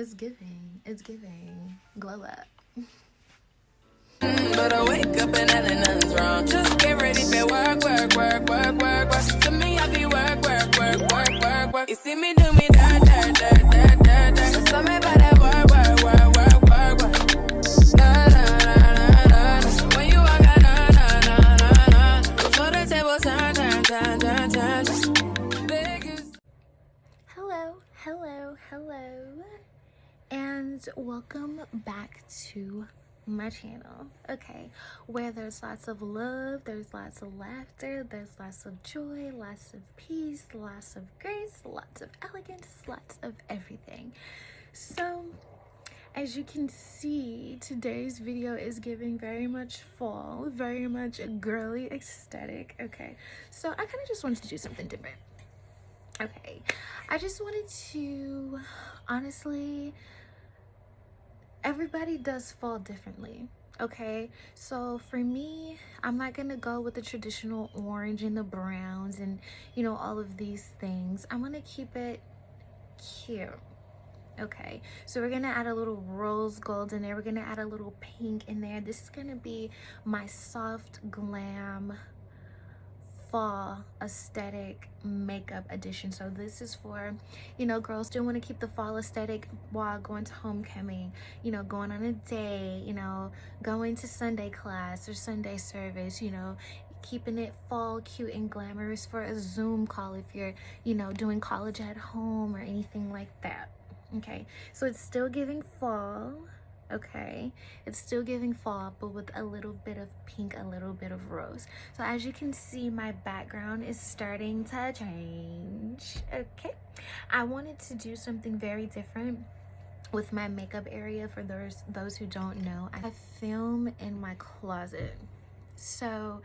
It's giving glow up. But I wake up and nothing's wrong. Just get ready for work. To me, I be work. You see me do me dirt. So tell me about that work. Na. When you walk out, na. Before the table turn. Biggest. Hello. And welcome back to my channel, okay, where there's lots of love, there's lots of laughter, there's lots of joy, lots of peace, lots of grace, lots of elegance, lots of everything. So as you can see, today's video is giving very much fall, very much girly aesthetic. Okay, so I kind of just wanted to do something different. Okay, I just wanted to, honestly, everybody does fall differently, okay? So for me, I'm not gonna go with the traditional orange and the browns and, you know, all of these things. I'm gonna keep it cute, okay? So we're gonna add a little rose gold in there. We're gonna add a little pink in there. This is gonna be my soft glam fall aesthetic makeup edition. So this is for, you know, girls still want to keep the fall aesthetic while going to homecoming, you know, going on a day, you know, going to Sunday class or Sunday service, you know, keeping it fall cute and glamorous for a Zoom call if you're, you know, doing college at home or anything like that. Okay, so it's still giving fall. Okay, it's still giving fall, but with a little bit of pink, a little bit of rose. So as you can see, my background is starting to change. Okay, I wanted to do something very different with my makeup area. For those who don't know, I film in my closet, so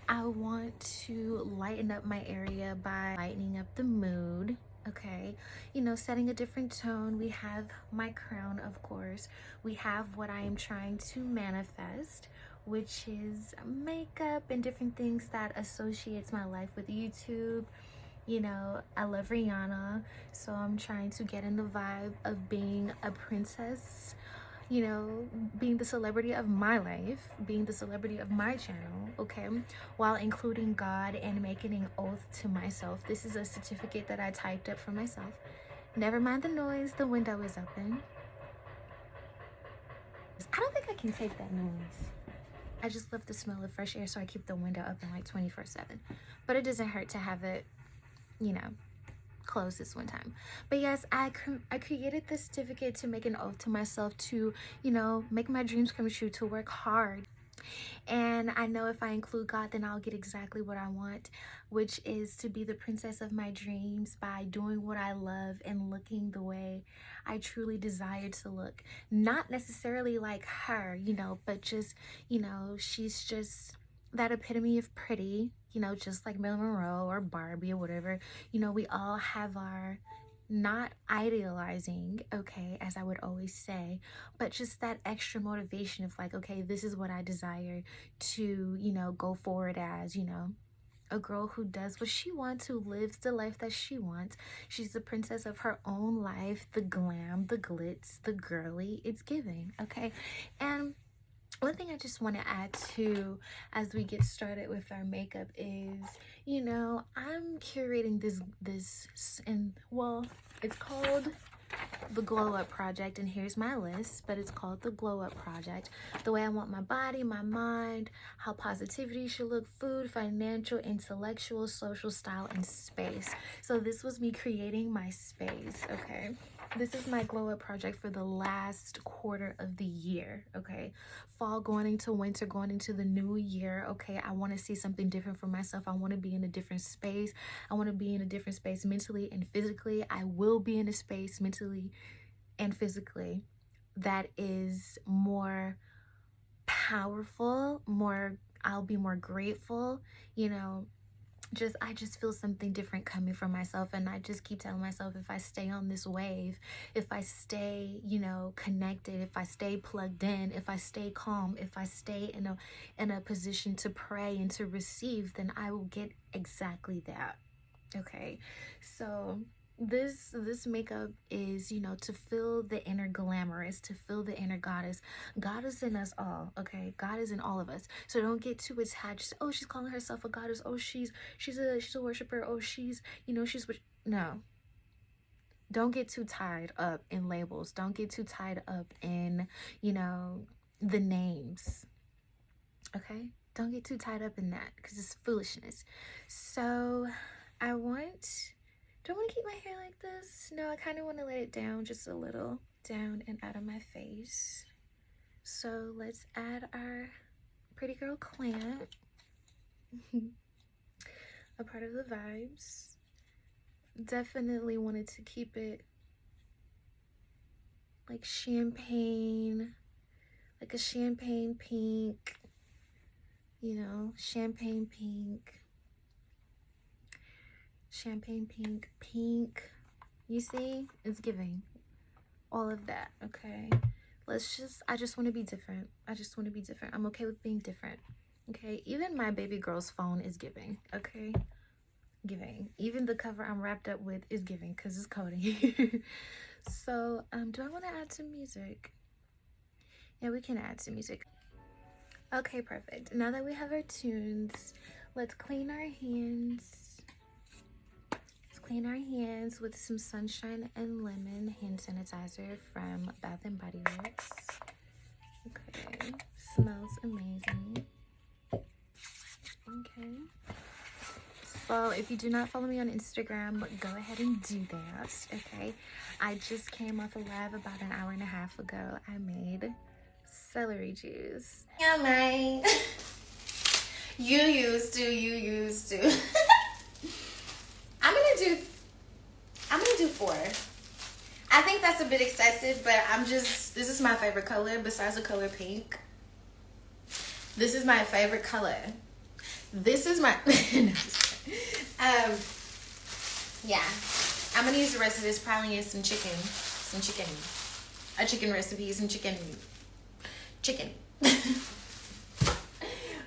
I want to lighten up my area by lightening up the mood. Okay, you know, setting a different tone. We have my crown, of course. We have what I am trying to manifest, which is makeup and different things that associates my life with YouTube. You know, I love Rihanna, so I'm trying to get in the vibe of being a princess, you know, being the celebrity of my life, being the celebrity of my channel, okay, while including God and making an oath to myself. This is a certificate that I typed up for myself. Never mind the noise, the window is open. I don't think I can take that noise. I just love the smell of fresh air, so I keep the window open like 24/7. But it doesn't hurt to have it, you know, close this one time. But yes, I created this certificate to make an oath to myself to, you know, make my dreams come true, to work hard. And I know if I include God, then I'll get exactly what I want, which is to be the princess of my dreams by doing what I love and looking the way I truly desire to look. Not necessarily like her, you know, but just, you know, she's just that epitome of pretty, you know, just like Marilyn Monroe or Barbie or whatever. You know, we all have our, not idealizing, okay, as I would always say, but just that extra motivation of like, okay, this is what I desire to, you know, go forward as, you know, a girl who does what she wants, who lives the life that she wants. She's the princess of her own life, the glam, the glitz, the girly, it's giving, okay? And one thing I just want to add to as we get started with our makeup is, you know, I'm curating this and, well, it's called the Glow Up Project, and here's my list, but it's called the Glow Up Project. The way I want my body, my mind, how positivity should look, food, financial, intellectual, social, style, and space. So this was me creating my space, okay? This is my glow up project for the last quarter of the year, okay? Fall going into winter, going into the new year, okay? I want to see something different for myself. I want to be in a different space. I want to be in a different space mentally and physically. I will be in a space mentally and physically that is more powerful, I'll be more grateful, you know. I just feel something different coming from myself, and I just keep telling myself, if I stay on this wave, if I stay, you know, connected, if I stay plugged in, if I stay calm, if I stay in a position to pray and to receive, then I will get exactly that. Okay, so this makeup is, you know, to feel the inner glamorous, to feel the inner goddess. God is in us all, okay? God is in all of us. So don't get too attached. Oh, she's calling herself a goddess. Oh, she's a worshiper. Oh, she's, you know, no. Don't get too tied up in labels. Don't get too tied up in, you know, the names. Okay? Don't get too tied up in that because it's foolishness. So do I want to keep my hair like this? No, I kind of want to let it down just a little, down and out of my face. So let's add our pretty girl clamp, a part of the vibes. Definitely wanted to keep it like champagne, like a champagne pink, you know, champagne pink. You see, it's giving all of that. Okay, I just want to be different. I'm okay with being different. Okay, even my baby girl's phone is giving. Okay, giving. Even the cover I'm wrapped up with is giving because it's coding. So do I want to add some music? Yeah, we can add some music. Okay, perfect. Now that we have our tunes, let's clean our hands. Clean our hands with some Sunshine and Lemon hand sanitizer from Bath and Body Works. Okay, smells amazing. Okay, so if you do not follow me on Instagram, go ahead and do that. Okay, I just came off a live about an hour and a half ago. I made celery juice. Yeah, man. You used to. I'm gonna do 4. I think that's a bit excessive, but this is my favorite color besides the color pink. This is my favorite color. This is my, yeah. I'm gonna use the rest of this probably in some chicken recipe, some chicken.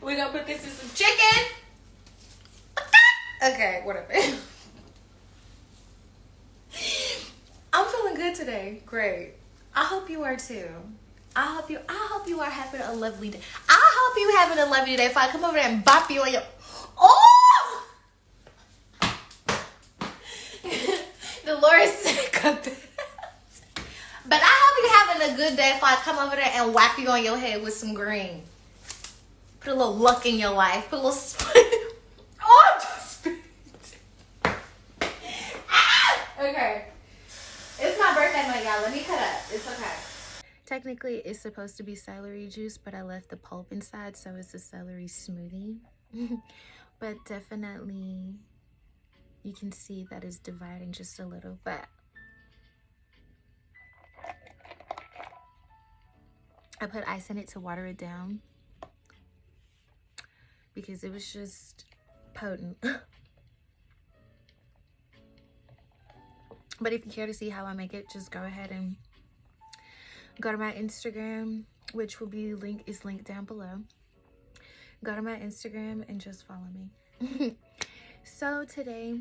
We're gonna put this in some chicken. Okay, whatever. I'm feeling good today. Great. I hope you are too. I hope you are having a lovely day. I hope you having a lovely day. If I come over there and bop you on your, oh, the Lord said, but I hope you having a good day. If I come over there and whap you on your head with some green, put a little luck in your life. Put a little. Okay. It's my birthday month, y'all. Let me cut up. It's okay. Technically, it's supposed to be celery juice, but I left the pulp inside, so it's a celery smoothie. But definitely, you can see that it's dividing just a little. But I put ice in it to water it down because it was just potent. But if you care to see how I make it, just go ahead and go to my Instagram, which will be linked down below. Go to my Instagram and just follow me. So today,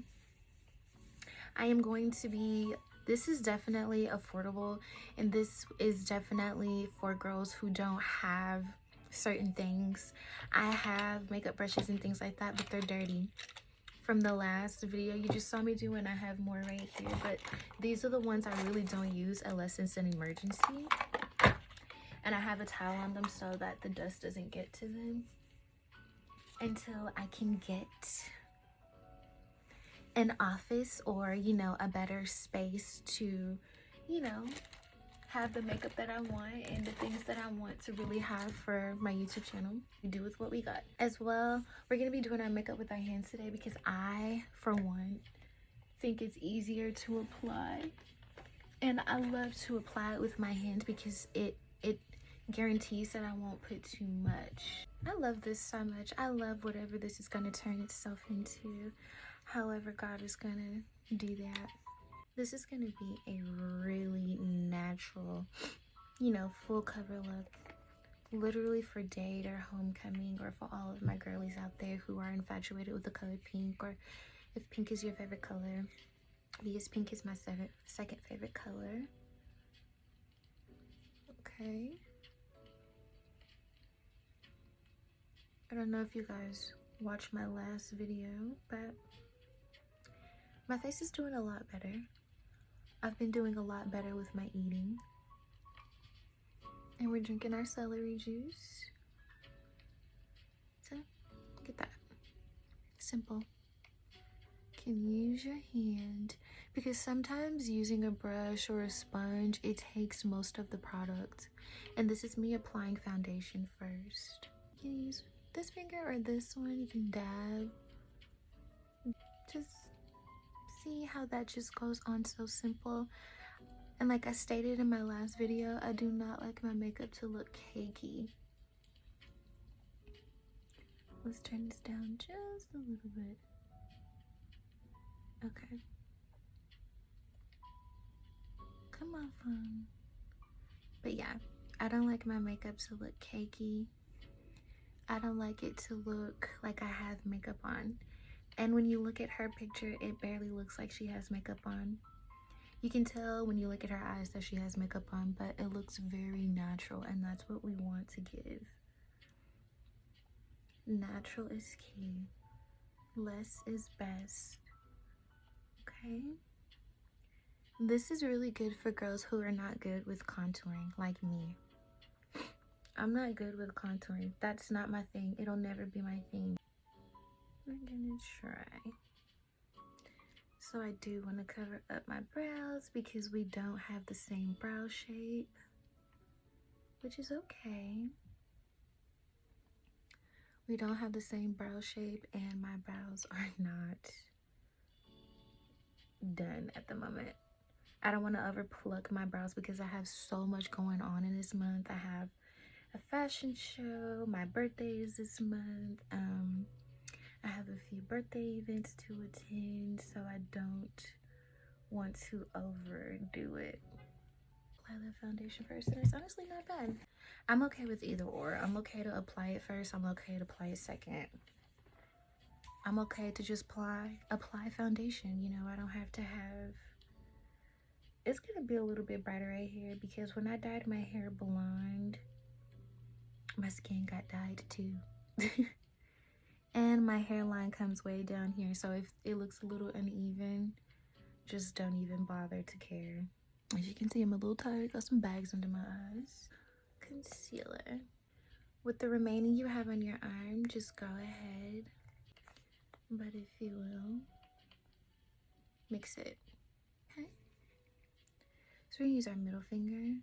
I am going to be, this is definitely affordable, and this is definitely for girls who don't have certain things. I have makeup brushes and things like that, but they're dirty. From the last video you just saw me do, and I have more right here, but these are the ones I really don't use unless it's an emergency, and I have a towel on them so that the dust doesn't get to them until I can get an office or, you know, a better space to, you know, have the makeup that I want and the things that I want to really have for my YouTube channel. We do with what we got. As well, we're gonna be doing our makeup with our hands today because I, for one, think it's easier to apply. And I love to apply it with my hands because it guarantees that I won't put too much. I love this so much. I love whatever this is gonna turn itself into. However God is gonna do that. This is going to be a really natural, you know, full cover look. Literally for date or homecoming, or for all of my girlies out there who are infatuated with the color pink, or if pink is your favorite color. Because pink is my second favorite color. Okay. I don't know if you guys watched my last video, but my face is doing a lot better. I've been doing a lot better with my eating. And we're drinking our celery juice. So, look at that. Simple. Can use your hand, because sometimes using a brush or a sponge, it takes most of the product. And this is me applying foundation first. You can use this finger or this one. You can dab. Just see how that just goes on so simple. And like I stated in my last video, I do not like my makeup to look cakey. Let's turn this down just a little bit. Okay. Come on, fun. But yeah, I don't like my makeup to look cakey. I don't like it to look like I have makeup on. And when you look at her picture, it barely looks like she has makeup on. You can tell when you look at her eyes that she has makeup on, but it looks very natural, and that's what we want to give. Natural is key. Less is best. Okay? This is really good for girls who are not good with contouring, like me. I'm not good with contouring. That's not my thing. It'll never be my thing. We're gonna try. So I do want to cover up my brows because we don't have the same brow shape, which is okay. We don't have the same brow shape, and my brows are not done at the moment. I don't want to over pluck my brows because I have so much going on in this month. I have a fashion show. My birthday is this month. I have a few birthday events to attend, so I don't want to overdo it. Apply the foundation first, and it's honestly not bad. I'm okay with either or. I'm okay to apply it first. I'm okay to apply it second. I'm okay to just apply foundation. You know, I don't have to have... It's gonna be a little bit brighter right here because when I dyed my hair blonde, my skin got dyed too. And my hairline comes way down here, so if it looks a little uneven, just don't even bother to care. As you can see, I'm a little tired. Got some bags under my eyes. Concealer. With the remaining you have on your arm, just go ahead, but if you will, mix it. Okay? So we're gonna use our middle finger.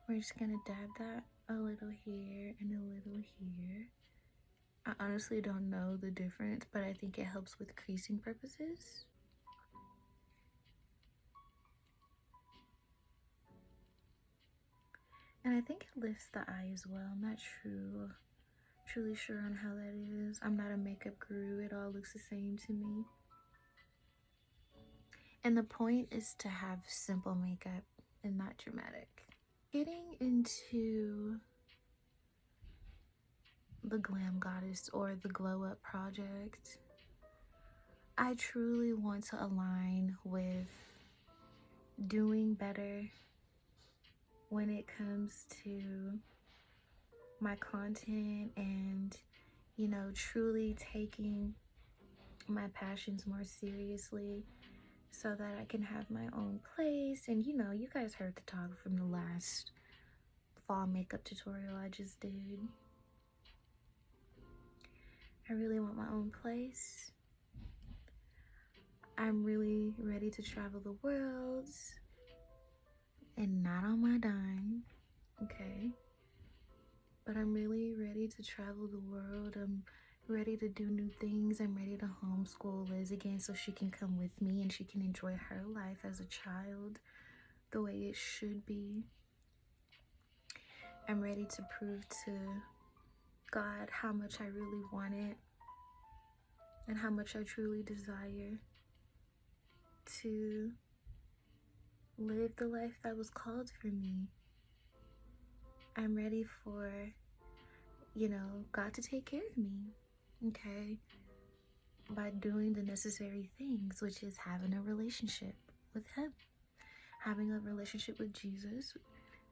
We're just gonna dab that a little here and a little here. I honestly don't know the difference, but I think it helps with creasing purposes. And I think it lifts the eye as well. I'm not truly sure on how that is. I'm not a makeup guru. It all looks the same to me. And the point is to have simple makeup and not dramatic. Getting into the Glam Goddess or the Glow Up project, I truly want to align with doing better when it comes to my content and, you know, truly taking my passions more seriously so that I can have my own place. And, you know, you guys heard the talk from the last fall makeup tutorial I just did. I really want my own place. I'm really ready to travel the world, and not on my dime, okay? But I'm really ready to travel the world. I'm ready to do new things. I'm ready to homeschool Liz again so she can come with me and she can enjoy her life as a child the way it should be. I'm ready to prove to God how much I really want it and how much I truly desire to live the life that was called for me. I'm ready for, you know, God to take care of me, okay? by doing the necessary things, which is having a relationship with him, having a relationship with Jesus,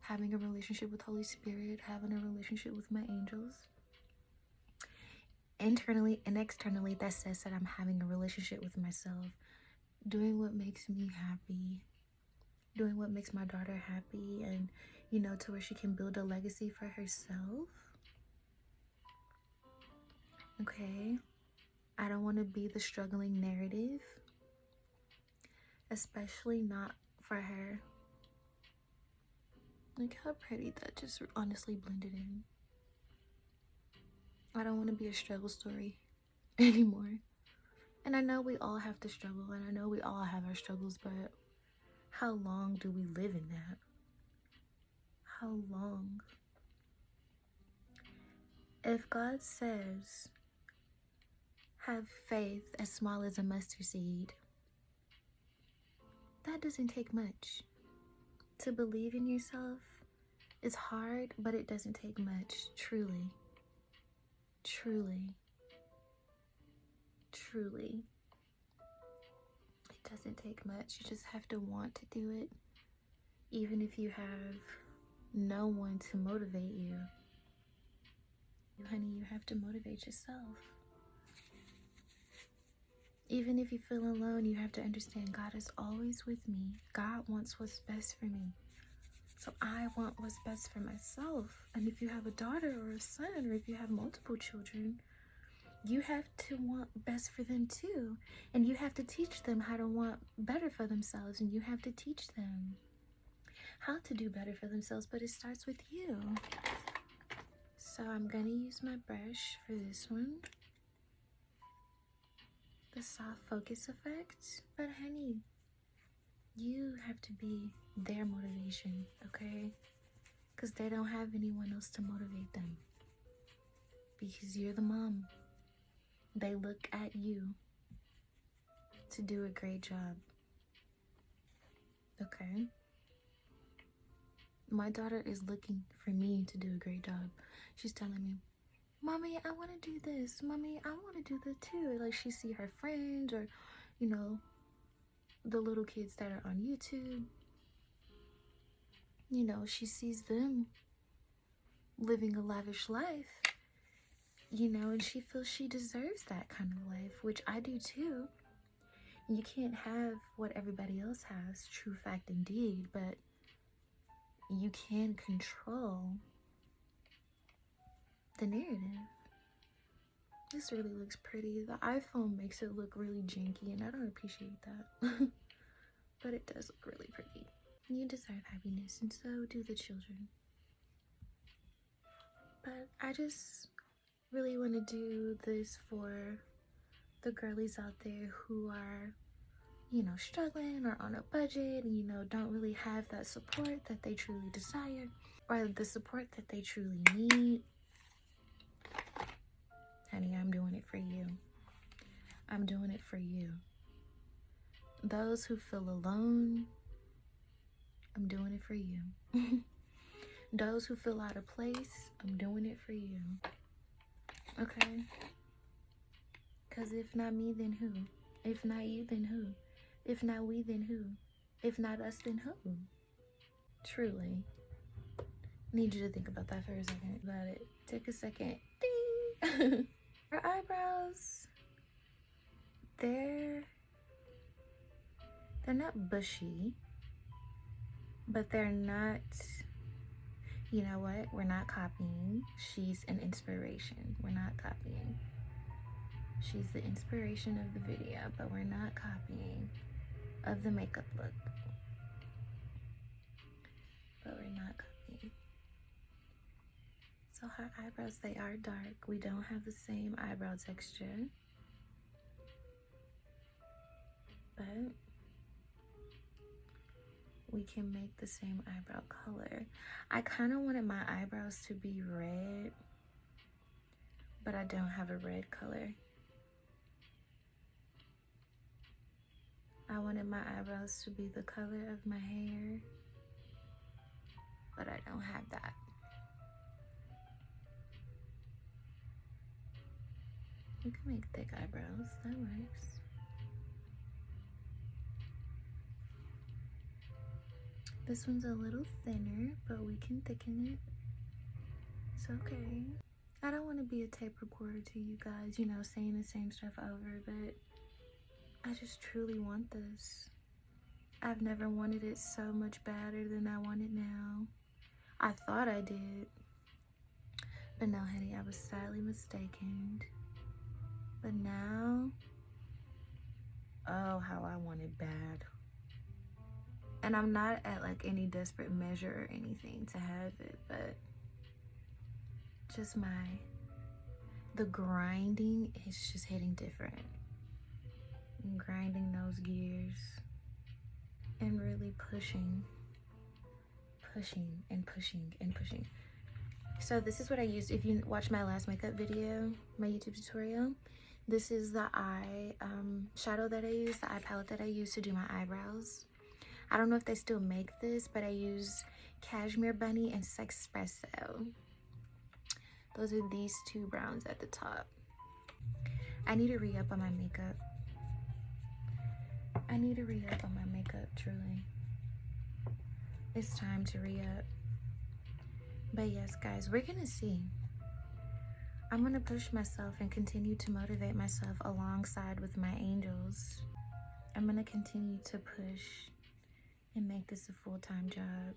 having a relationship with Holy Spirit, having a relationship with my angels. Internally and externally, that says that I'm having a relationship with myself, doing what makes me happy, doing what makes my daughter happy, and, you know, to where she can build a legacy for herself. Okay? I don't want to be the struggling narrative, especially not for her. Look how pretty that just honestly blended in. I don't want to be a struggle story anymore. And I know we all have to struggle, and I know we all have our struggles, but how long do we live in that? How long? If God says, have faith as small as a mustard seed, that doesn't take much. To believe in yourself is hard, but it doesn't take much. Truly. Truly. Truly. It doesn't take much. You just have to want to do it. Even if you have no one to motivate you. Honey, you have to motivate yourself. Even if you feel alone, you have to understand God is always with me. God wants what's best for me. So I want what's best for myself. And if you have a daughter or a son, or if you have multiple children, you have to want best for them too. And you have to teach them how to want better for themselves. And you have to teach them how to do better for themselves. But it starts with you. So I'm going to use my brush for this one. The soft focus effect. But honey, you have to be their motivation, okay? Because they don't have anyone else to motivate them. Because you're the mom. They look at you to do a great job. Okay? My daughter is looking for me to do a great job. She's telling me, Mommy, I want to do this. Mommy, I want to do that too. Like, she see her friends, or, you know, the little kids that are on YouTube. You know, she sees them living a lavish life, you know, and she feels she deserves that kind of life, which I do too. You can't have what everybody else has, true fact indeed, but you can control the narrative. This really looks pretty. The iPhone makes it look really janky, and I don't appreciate that. But it does look really pretty. You deserve happiness, and so do the children. But I just really want to do this for the girlies out there who are, you know, struggling or on a budget, and, you know, don't really have that support that they truly desire, or the support that they truly need. Honey, I'm doing it for you. I'm doing it for you. Those who feel alone, I'm doing it for you. Those who feel out of place, I'm doing it for you. Okay? Because if not me, then who? If not you, then who? If not we, then who? If not us, then who? Truly. Need you to think about that for a second. About it. Take a second. Ding! Her eyebrows, they're not bushy, but they're not, you know what? We're not copying. She's an inspiration. We're not copying. She's the inspiration of the video, but we're not copying of the makeup look. But we're not copying. So her eyebrows, they are dark. We don't have the same eyebrow texture. But we can make the same eyebrow color. I kind of wanted my eyebrows to be red, but I don't have a red color. I wanted my eyebrows to be the color of my hair, but I don't have that. We can make thick eyebrows. That works. This one's a little thinner, but we can thicken it. It's okay. I don't want to be a tape recorder to you guys, you know, saying the same stuff over, but I just truly want this. I've never wanted it so much badder than I want it now. I thought I did. But no, honey, I was sadly mistaken. But now, oh, how I want it bad. And I'm not at like any desperate measure or anything to have it, but just the grinding is just hitting different. I'm grinding those gears and really pushing and pushing and pushing. So this is what I used. If you watch my last makeup video, my YouTube tutorial, this is the eye shadow that I use, the eye palette that I use to do my eyebrows. I don't know if they still make this, but I use Cashmere Bunny and Sexpresso. Those are these two browns at the top. I need to re-up on my makeup. Truly. It's time to re-up. But yes, guys, we're gonna see. I'm gonna push myself and continue to motivate myself alongside with my angels. I'm gonna continue to push and make this a full-time job.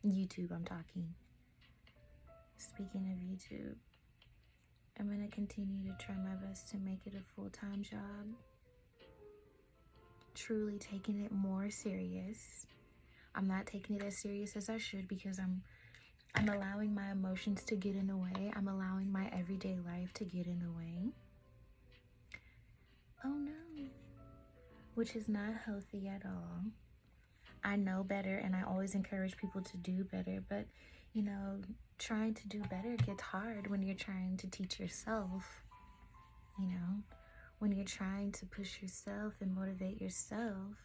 YouTube, I'm talking. Speaking of YouTube, I'm gonna continue to try my best to make it a full-time job. Truly taking it more serious. I'm not taking it as serious as I should because I'm allowing my emotions to get in the way. I'm allowing my everyday life to get in the way. Oh no. Which is not healthy at all. I know better and I always encourage people to do better, but you know, trying to do better gets hard when you're trying to teach yourself. You know, when you're trying to push yourself and motivate yourself,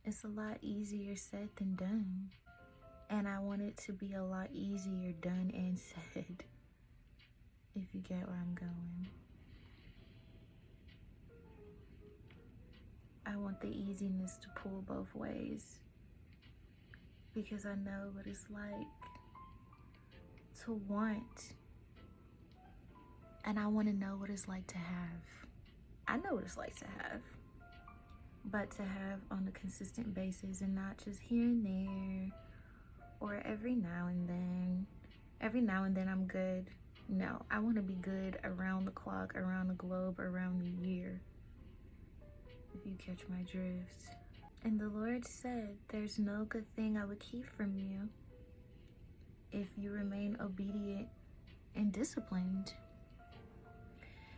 it's a lot easier said than done. And I want it to be a lot easier done and said, if you get where I'm going. I want the easiness to pull both ways because I know what it's like to want, and I want to know what it's like to have. I know what it's like to have, but to have on a consistent basis and not just here and there or every now and then. Every now and then I'm good. No, I want to be good around the clock, around the globe, around the year. If you catch my drift. And the Lord said, there's no good thing I would keep from you if you remain obedient and disciplined.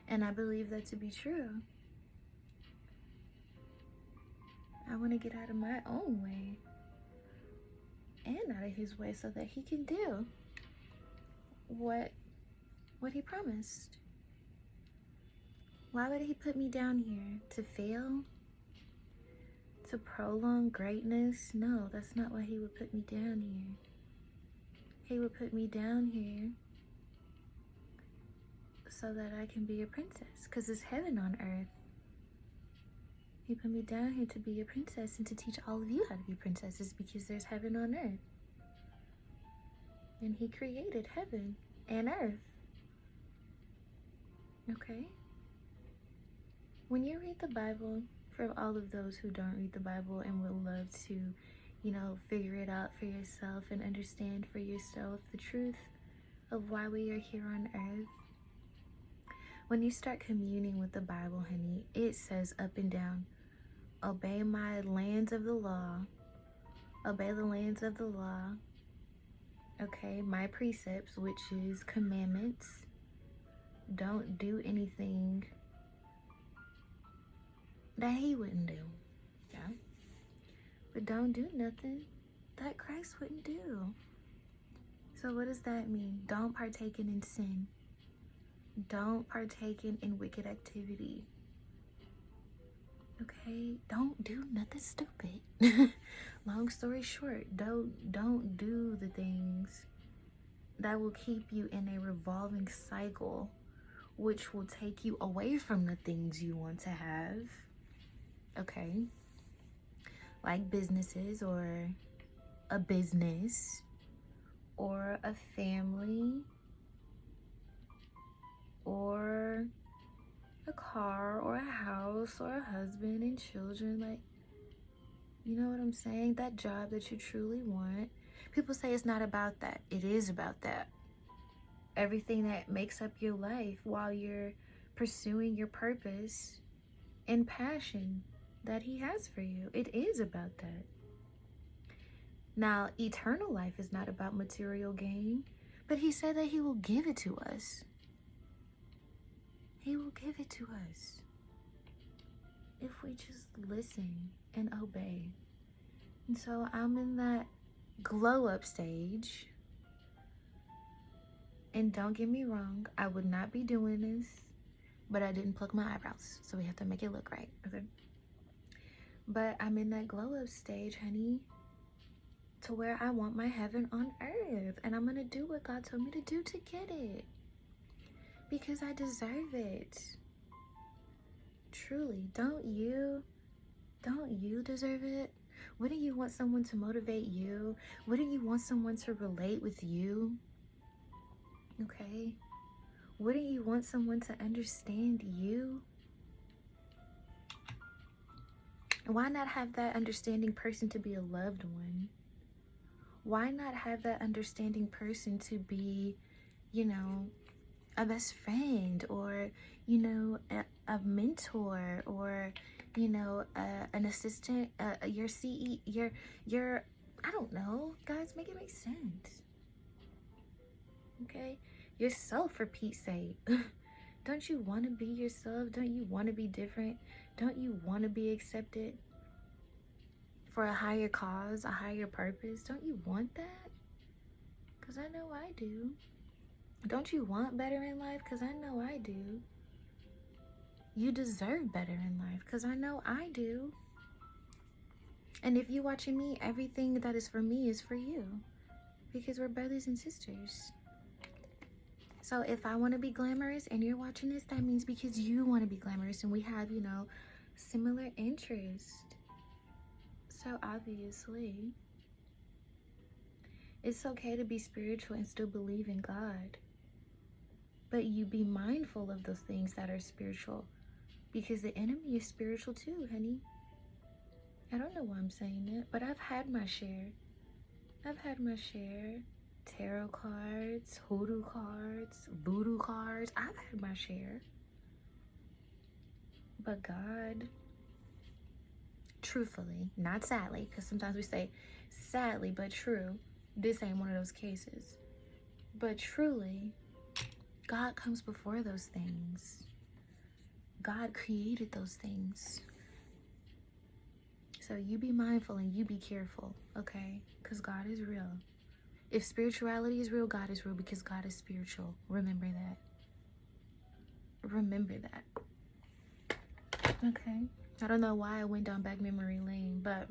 And I believe that to be true. I want to get out of my own way and out of his way so that he can do what he promised. Why would he put me down here? To fail? To prolong greatness? No, that's not why he would put me down here. He would put me down here so that I can be a princess, because it's heaven on earth. He put me down here to be a princess and to teach all of you how to be princesses, because there's heaven on earth. And he created heaven and earth. Okay? When you read the Bible, for all of those who don't read the Bible and would love to, you know, figure it out for yourself and understand for yourself the truth of why we are here on earth, when you start communing with the Bible, honey, it says up and down, obey my lands of the law, obey the lands of the law, okay, my precepts, which is commandments. Don't do anything that he wouldn't do, yeah? But don't do nothing that Christ wouldn't do. So what does that mean? Don't partake in sin. Don't partake in wicked activity. Okay? Don't do nothing stupid. Long story short, don't do the things that will keep you in a revolving cycle which will take you away from the things you want to have. Okay? Like businesses, or a business, or a family, or a car, or a house, or a husband and children. Like, you know what I'm saying? That job that you truly want. People say it's not about that. It is about that. Everything that makes up your life while you're pursuing your purpose and passion that he has for you. It is about that. Now, eternal life is not about material gain, but he said that he will give it to us. He will give it to us if we just listen and obey. And so I'm in that glow up stage. And don't get me wrong, I would not be doing this, but I didn't pluck my eyebrows, so we have to make it look right, okay? But I'm in that glow up stage, honey, to where I want my heaven on earth, and I'm gonna do what God told me to do to get it, because I deserve it. Truly, don't you deserve it? Wouldn't you want someone to motivate you? Wouldn't you want someone to relate with you? Okay? Wouldn't you want someone to understand you? Why not have that understanding person to be a loved one? Why not have that understanding person to be, you know, a best friend, or, you know, a mentor, or, you know, an assistant, your CE, your, I don't know, guys, make it make sense. Okay? Yourself, for Pete's sake. Don't you want to be yourself? Don't you want to be different? Don't you want to be accepted for a higher cause, a higher purpose? Don't you want that? Because I know I do. Don't you want better in life? Because I know I do. You deserve better in life, because I know I do. And if you're watching me, everything that is for me is for you, because we're brothers and sisters. So if I want to be glamorous and you're watching this, that means because you want to be glamorous and we have, you know, similar interests. So obviously, it's okay to be spiritual and still believe in God. But you be mindful of those things that are spiritual, because the enemy is spiritual too, honey. I don't know why I'm saying that, but I've had my share. I've had my share. Tarot cards, hoodoo cards, voodoo cards. I've had my share. But God, truthfully, not sadly, because sometimes we say sadly but true, this ain't one of those cases. But truly, God comes before those things. God created those things. So you be mindful and you be careful, okay? Because God is real. If spirituality is real, God is real, because God is spiritual. Remember that. Remember that. Okay? I don't know why I went down back memory lane, but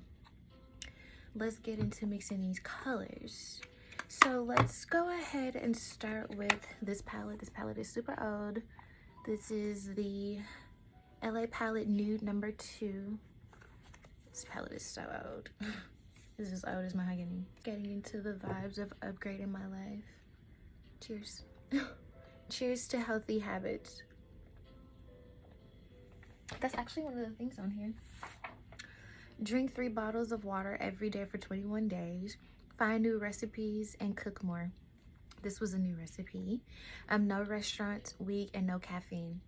let's get into mixing these colors. So let's go ahead and start with this palette. This palette is super old. This is the LA palette nude number 2. This palette is so old. This is old as mahogany. Getting into the vibes of upgrading my life. Cheers. Cheers to healthy habits. That's actually one of the things on here. Drink 3 bottles of water every day for 21 days. Find new recipes and cook more. This was a new recipe. No restaurant week and no caffeine.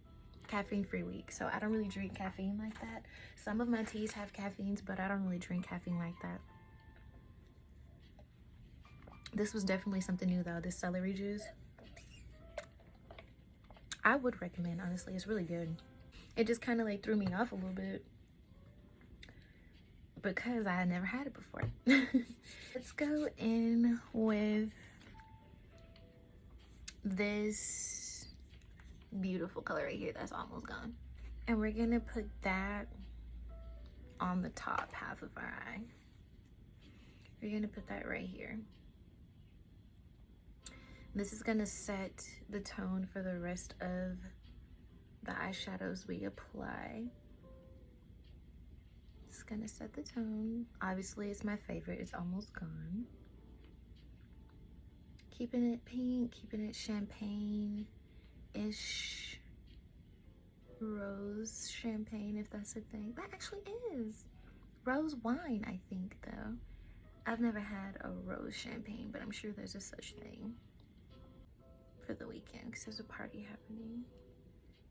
Caffeine-free week. So I don't really drink caffeine like that. Some of my teas have caffeines, but I don't really drink caffeine like that. This was definitely something new though, this celery juice. I would recommend, honestly, it's really good. It just kind of like threw me off a little bit because I had never had it before. Let's go in with this beautiful color right here that's almost gone. And we're gonna put that on the top half of our eye. We're gonna put that right here. This is gonna set the tone for the rest of the eyeshadows we apply. It's gonna set the tone. Obviously, it's my favorite. It's almost gone. Keeping it pink, keeping it champagne-ish. Rose champagne, if that's a thing. That actually is. Rose wine, I think, though. I've never had a rose champagne, but I'm sure there's a such thing for the weekend because there's a party happening.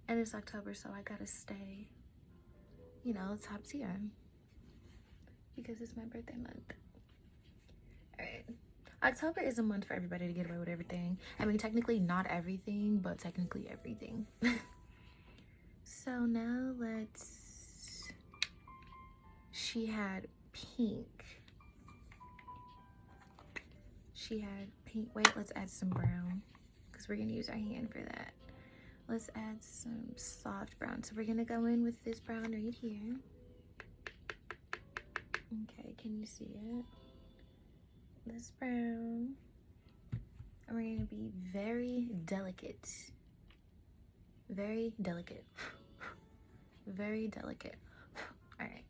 And it's October, so I gotta stay, you know, top tier because it's my birthday month. All right. October is a month for everybody to get away with everything. I mean, technically not everything, but technically everything. So now she had pink. Wait, let's add some brown because we're gonna use our hand for that. Let's add some soft brown. So we're gonna go in with this brown right here. Okay, can you see it? This brown. And we're gonna be very delicate. Very delicate. Very delicate. All right.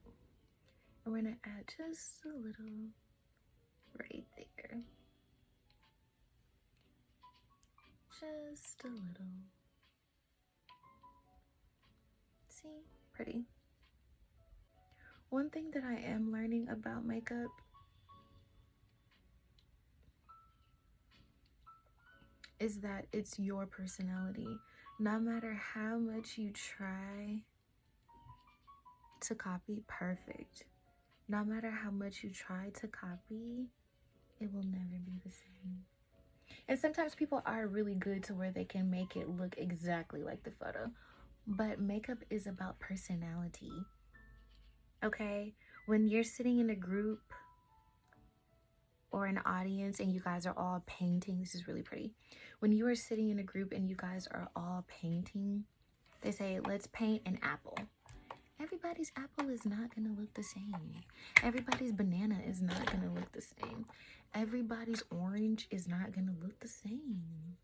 And we're gonna add just a little right there. Just a little. See? Pretty. One thing that I am learning about makeup is that it's your personality. No matter how much you try to copy perfect, no matter how much you try to copy, it will never be the same. And sometimes people are really good to where they can make it look exactly like the photo, but makeup is about personality. Okay, when you're sitting in a group or an audience and you guys are all painting, this is really pretty. When you are sitting in a group and you guys are all painting, they say, let's paint an apple. Everybody's apple is not gonna look the same. Everybody's banana is not gonna look the same. Everybody's orange is not gonna look the same.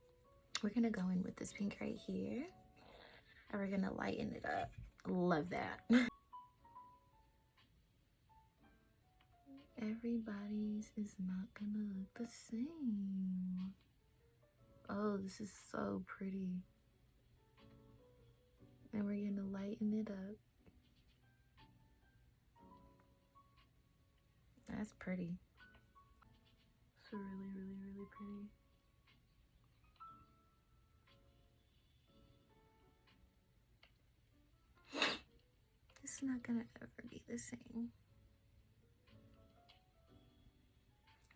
We're gonna go in with this pink right here, and we're gonna lighten it up. Love that. Everybody's is not gonna look the same. Oh, this is so pretty. And we're gonna lighten it up. That's pretty. It's really, really, really pretty. It's not gonna ever be the same.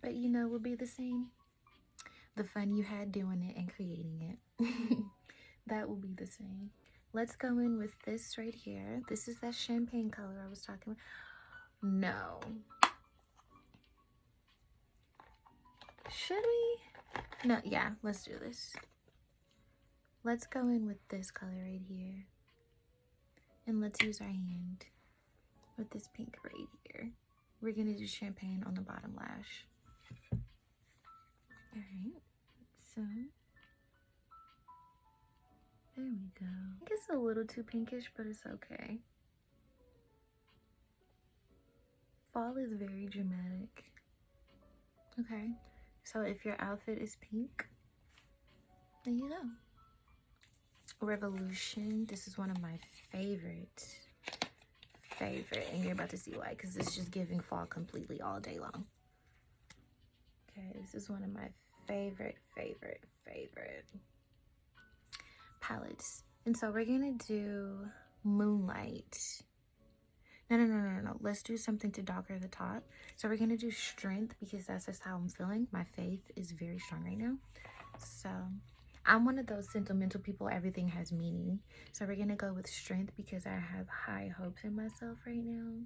But you know what will be the same? The fun you had doing it and creating it. That will be the same. Let's go in with this right here. This is that champagne color I was talking about. No. Should we? No, yeah, let's do this. Let's go in with this color right here. And let's use our hand with this pink right here. We're gonna do champagne on the bottom lash. All right, so there we go. I think it's a little too pinkish, but it's okay. Fall is very dramatic. Okay, so if your outfit is pink, there you go. Revolution, this is one of my favorite, and you're about to see why, because it's just giving fall completely all day long. Okay, this is one of my favorite palettes. And so we're gonna do Moonlight. No. Let's do something to darker the top. So we're gonna do Strength because that's just how I'm feeling. My faith is very strong right now. So I'm one of those sentimental people, everything has meaning. So we're gonna go with Strength because I have high hopes in myself right now.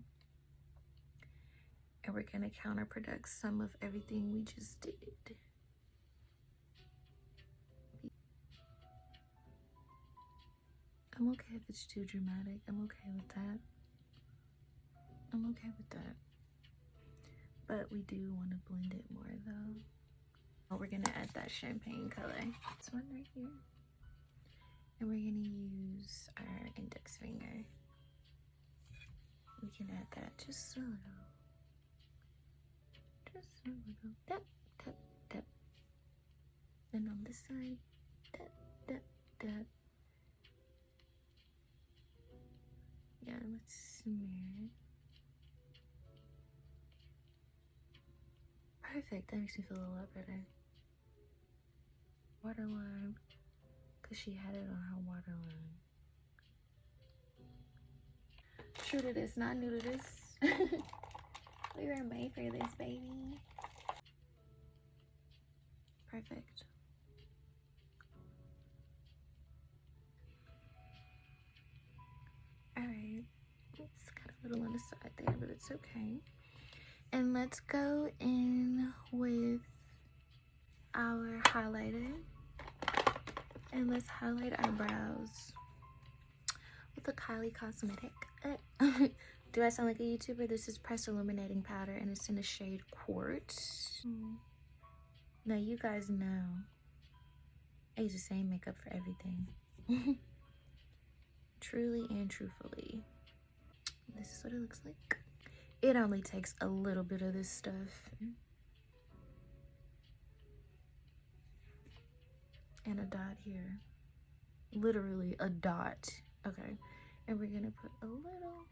And we're gonna counterproduct some of everything we just did. I'm okay if it's too dramatic. I'm okay with that. But we do want to blend it more though. Oh, we're gonna add that champagne color. This one right here. And we're gonna use our index finger. We can add that just a little. Just a little. Tap, tap, tap. And on this side, tap, tap, tap. Yeah, let's smear it. Perfect, that makes me feel a lot better. Waterline, because she had it on her waterline. True to this, not new to this. We were made for this, baby. Perfect. Alright, it's got a little on the side there, but it's okay. And let's go in with our highlighter. And let's highlight our brows with a Kylie Cosmetic. Do I sound like a YouTuber? This is Pressed Illuminating Powder and it's in the shade Quartz. Now you guys know I use the same makeup for everything. Truly and truthfully. This is what it looks like. It only takes a little bit of this stuff. And a dot here. Literally a dot. Okay. And we're gonna put a little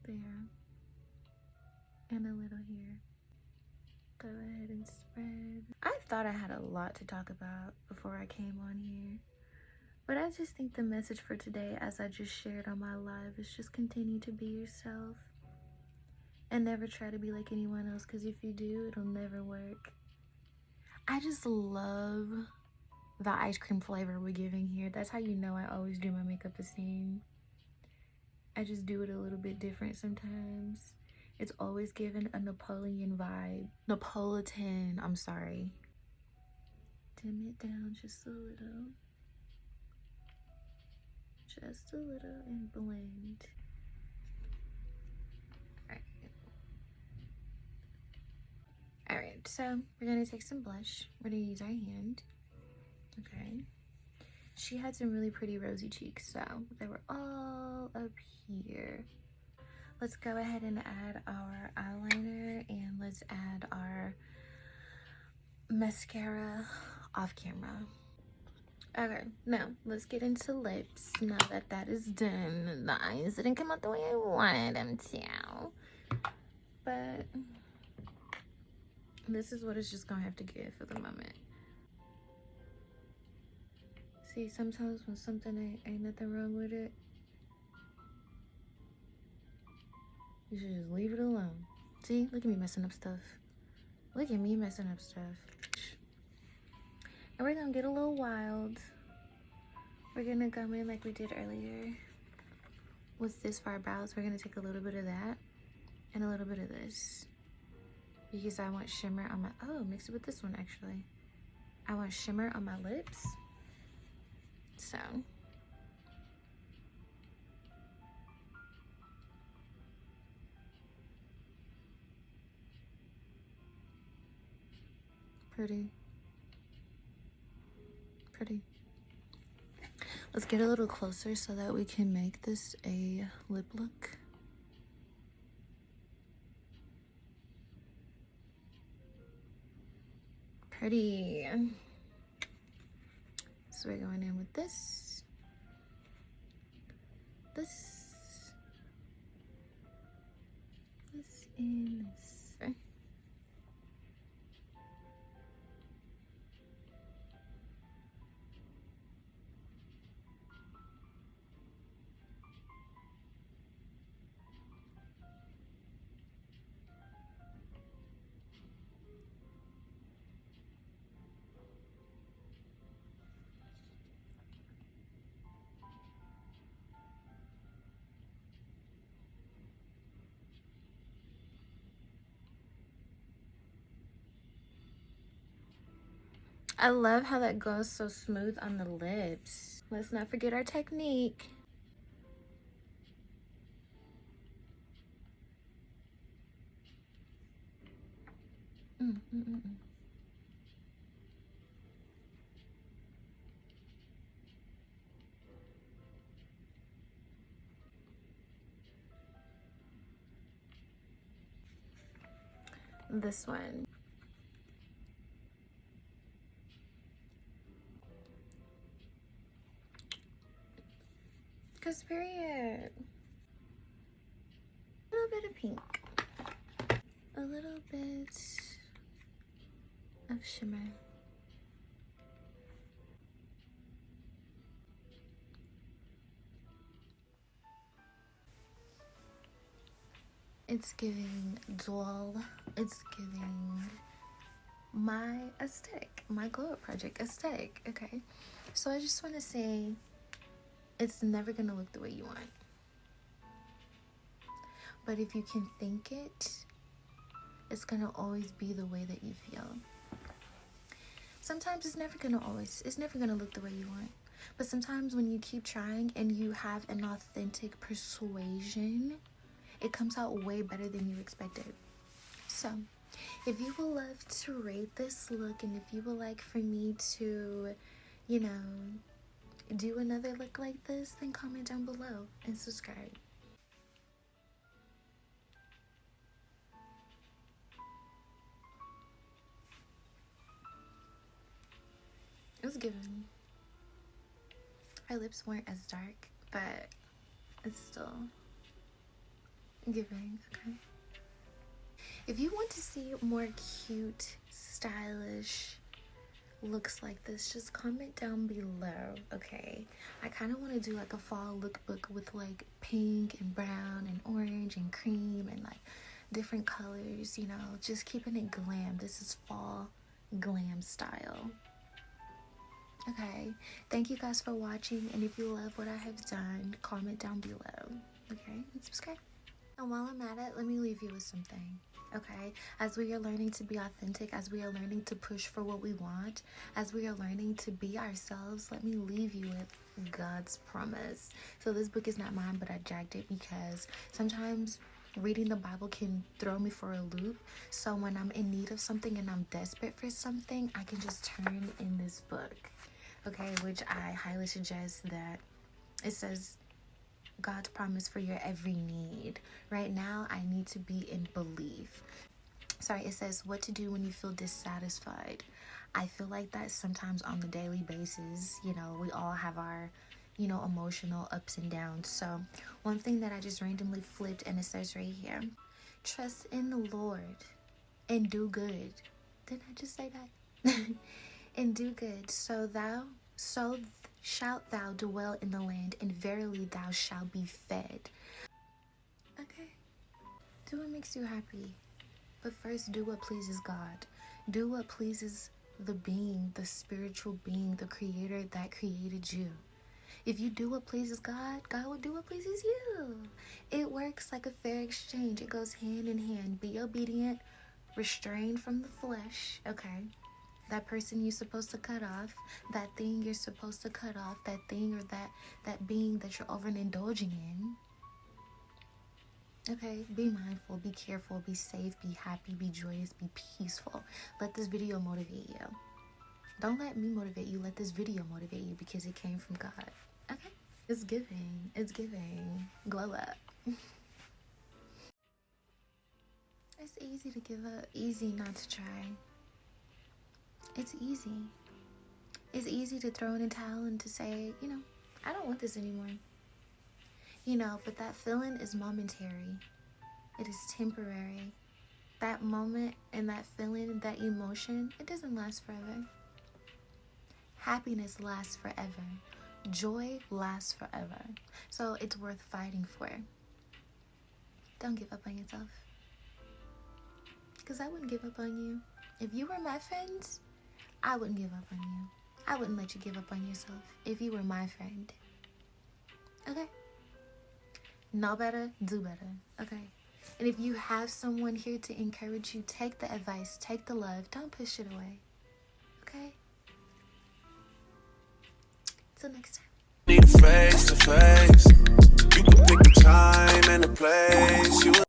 there. And a little here. Go ahead and spread. I thought I had a lot to talk about before I came on here. But I just think the message for today, as I just shared on my live, is just continue to be yourself. And never try to be like anyone else, because if you do, it'll never work. I just love the ice cream flavor we're giving here. That's how you know I always do my makeup the same. I just do it a little bit different sometimes. It's always given a Napoleon vibe. Napolitan, I'm sorry. Dim it down just a little. Just a little and blend. Alright, so we're gonna take some blush. We're gonna use our hand. Okay. She had some really pretty rosy cheeks, so they were all up here. Let's go ahead and add our eyeliner and let's add our mascara off camera. Okay, now let's get into lips. Now that that is done, the eyes didn't come out the way I wanted them to. But this is what it's just gonna have to give for the moment. See, sometimes when something ain't nothing wrong with it, you should just leave it alone. See, look at me messing up stuff. Look at me messing up stuff. And we're gonna get a little wild. We're gonna come in like we did earlier. What's this for our brows? We're gonna take a little bit of that and a little bit of this. Because I want shimmer on my, oh, mix it with this one actually. I want shimmer on my lips. So. Pretty. Pretty. Let's get a little closer so that we can make this a lip look. Pretty. So we're going in with this. This. This and this. I love how that goes so smooth on the lips. Let's not forget our technique. this one. Cause period. A little bit of pink. A little bit of shimmer. It's giving dual. It's giving my aesthetic, my glow up project aesthetic. Okay, so I just want to say it's never gonna look the way you want, but if you can think it, it's gonna always be the way that you feel. Sometimes it's never gonna look the way you want, but sometimes when you keep trying and you have an authentic persuasion, it comes out way better than you expected. So if you would love to rate this look, and if you would like for me to, you know, do another look like this, then comment down below and subscribe. It was given. Her lips weren't as dark, but it's still giving. Okay, if you want to see more cute, stylish looks like this, just comment down below. Okay, I kind of want to do like a fall lookbook with like pink and brown and orange and cream and like different colors, you know, just keeping it glam. This is fall glam style. Okay, thank you guys for watching, and if you love what I have done, comment down below. Okay, and subscribe. And while I'm at it, let me leave you with something. Okay, as we are learning to be authentic, as we are learning to push for what we want, as we are learning to be ourselves, let me leave you with God's promise. So this book is not mine, but I jacked it because sometimes reading the Bible can throw me for a loop. So when I'm in need of something and I'm desperate for something, I can just turn in this book. Okay, which I highly suggest. That it says God's promise for your every need. Right now, I need to be in belief. Sorry, it says what to do when you feel dissatisfied. I feel like that sometimes on the daily basis. You know, we all have our, you know, emotional ups and downs. So one thing that I just randomly flipped, and it says right here, trust in the Lord and do good. Didn't I just say that? And do good, so shalt thou dwell in the land, and verily thou shalt be fed. Okay, do what makes you happy, but first do what pleases God. Do what pleases the being, the spiritual being, the creator that created you. If you do what pleases God, God will do what pleases you. It works like a fair exchange. It goes hand in hand. Be obedient, restrain from the flesh. Okay, that person you're supposed to cut off, that thing you're supposed to cut off, that thing or that being that you're overindulging in. Okay, be mindful, be careful, be safe, be happy, be joyous, be peaceful. Let this video motivate you. Don't let me motivate you. Let this video motivate you because it came from God. Okay, it's giving. It's giving. Glow up. It's easy to give up. Easy not to try. It's easy. It's easy to throw in a towel and to say, you know, I don't want this anymore. You know, but that feeling is momentary. It is temporary. That moment and that feeling, that emotion, it doesn't last forever. Happiness lasts forever. Joy lasts forever. So it's worth fighting for. Don't give up on yourself. Because I wouldn't give up on you. If you were my friends, I wouldn't give up on you. I wouldn't let you give up on yourself if you were my friend. Okay? Know better, do better. Okay? And if you have someone here to encourage you, take the advice, take the love. Don't push it away. Okay? Till next time. Need a face to face. You can pick the time and the place.